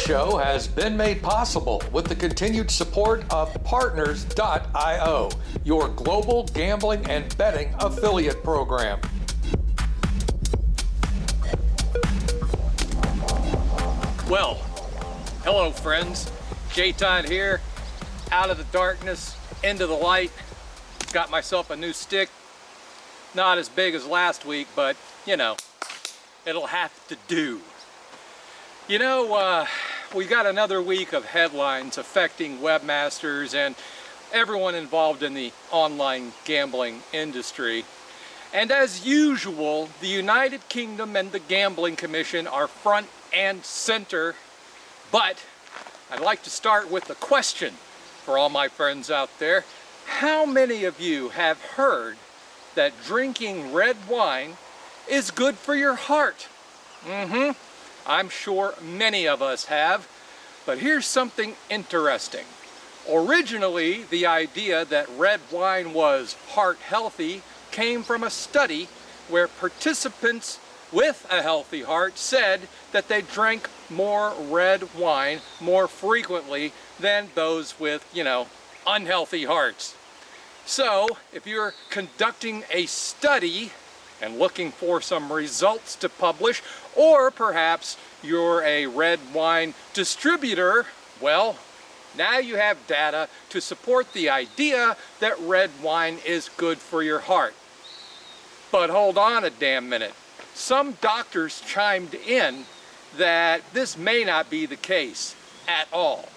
show has been made possible with the continued support of Partners.io, your global gambling and betting affiliate program. Well, hello friends, J-Todd here, out of the darkness, into the light. Got myself a new stick, not as big as last week, but you know, it'll have to do. You know, we got another week of headlines affecting webmasters and everyone involved in the online gambling industry. And as usual, the United Kingdom and the Gambling Commission are front and center. But I'd like to start with a question for all my friends out there. How many of you have heard that drinking red wine is good for your heart? I'm sure many of us have, but here's something interesting. Originally, the idea that red wine was heart healthy came from a study where participants with a healthy heart said that they drank more red wine more frequently than those with, you know, unhealthy hearts. So, if you're conducting a study and looking for some results to publish, or perhaps you're a red wine distributor, well, now you have data to support the idea that red wine is good for your heart. But hold on a damn minute. Some doctors chimed in that this may not be the case at all.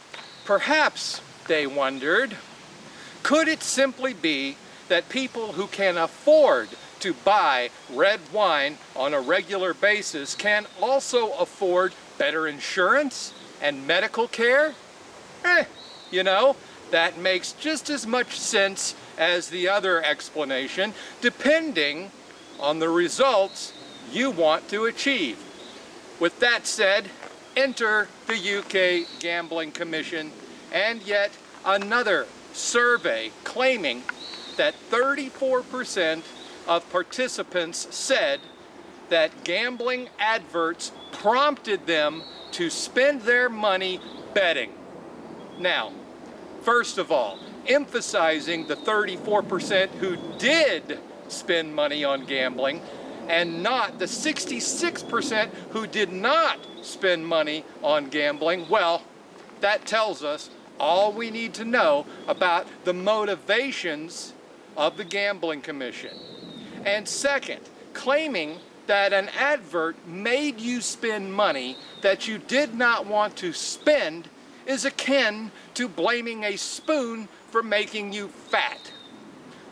Perhaps, they wondered, could it simply be that people who can afford to buy red wine on a regular basis can also afford better insurance and medical care? You know, that makes just as much sense as the other explanation, depending on the results you want to achieve. With that said, enter the UK Gambling Commission and yet another survey claiming that 34% of participants said that gambling adverts prompted them to spend their money betting. Now, first of all, emphasizing the 34% who did spend money on gambling and not the 66% who did not spend money on gambling, well, that tells us all we need to know about the motivations of the Gambling Commission. And second, claiming that an advert made you spend money that you did not want to spend is akin to blaming a spoon for making you fat.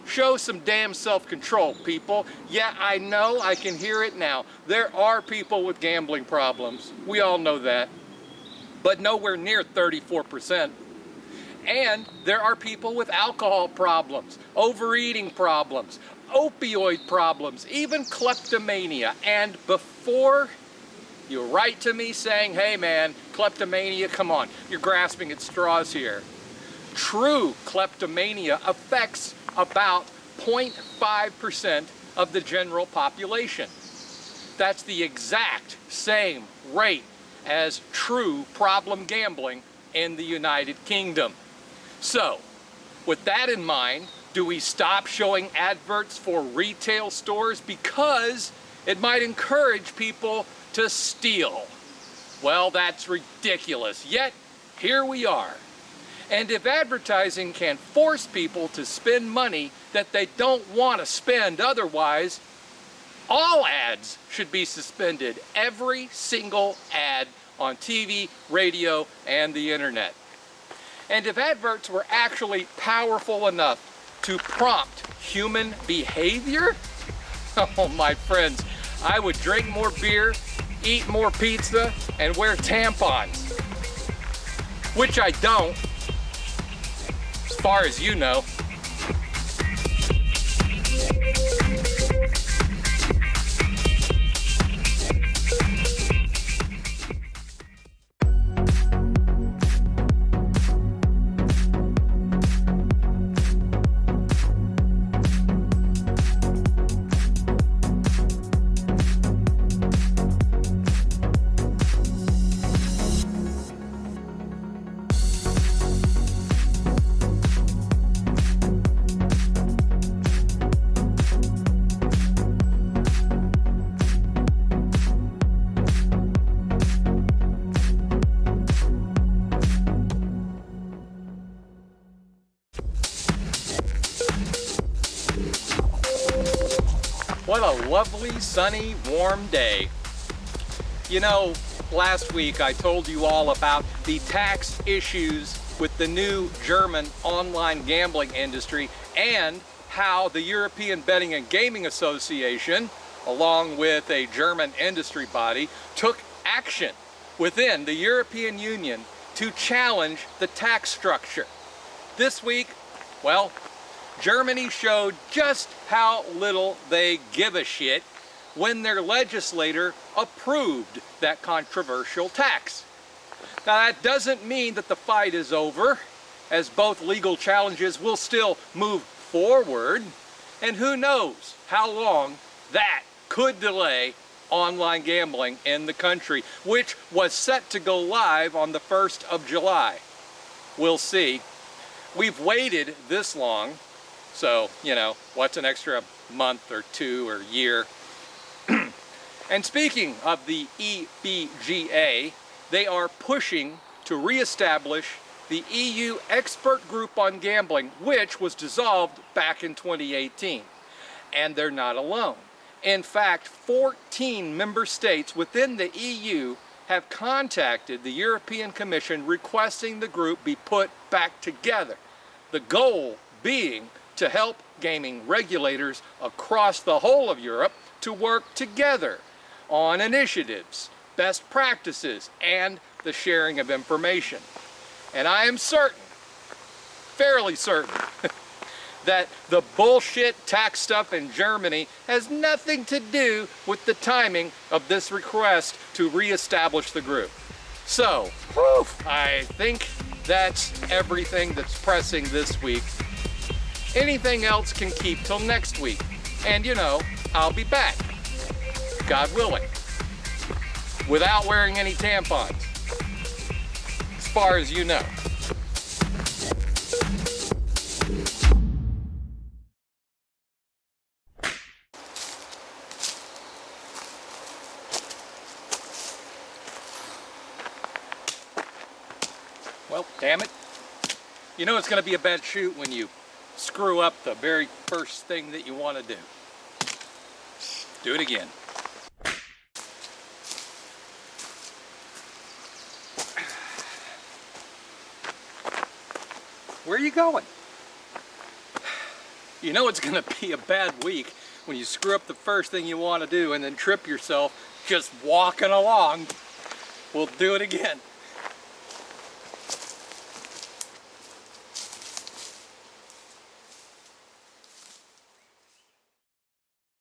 Show some damn self-control, people. Yeah, I know, I can hear it now. There are people with gambling problems. We all know that. But nowhere near 34%. And there are people with alcohol problems, overeating problems, opioid problems, even kleptomania. And before you write to me saying, hey man, kleptomania, come on, you're grasping at straws here. True kleptomania affects about 0.5% of the general population. That's the exact same rate as true problem gambling in the United Kingdom. So, with that in mind, do we stop showing adverts for retail stores because it might encourage people to steal? Well, that's ridiculous. Yet, here we are. And if advertising can force people to spend money that they don't want to spend otherwise, all ads should be suspended. Every single ad on TV, radio, and the internet. And if adverts were actually powerful enough to prompt human behavior, oh my friends, I would drink more beer, eat more pizza, and wear tampons. Which I don't, as far as you know. What a lovely, sunny, warm day. You know, last week I told you all about the tax issues with the new German online gambling industry and how the European Betting and Gaming Association, along with a German industry body, took action within the European Union to challenge the tax structure. This week, well, Germany showed just how little they give a shit when their legislator approved that controversial tax. Now that doesn't mean that the fight is over, as both legal challenges will still move forward, and who knows how long that could delay online gambling in the country, which was set to go live on the 1st of July. We'll see. We've waited this long, so, you know, what's an extra month or two or year? And speaking of the EBGA, they are pushing to reestablish the EU Expert Group on Gambling, which was dissolved back in 2018. And they're not alone. In fact, 14 member states within the EU have contacted the European Commission requesting the group be put back together. The goal being to help gaming regulators across the whole of Europe to work together on initiatives, best practices, and the sharing of information. And I am certain, fairly certain, that the bullshit tax stuff in Germany has nothing to do with the timing of this request to reestablish the group. So, I think that's everything that's pressing this week. Anything else can keep till next week. And you know, I'll be back, God willing, without wearing any tampons, as far as you know. Well, damn it. You know it's going to be a bad shoot when you screw up the very first thing that you want to do. Do it again. Where are you going? You know it's going to be a bad week when you screw up the first thing you want to do and then trip yourself just walking along. We'll do it again.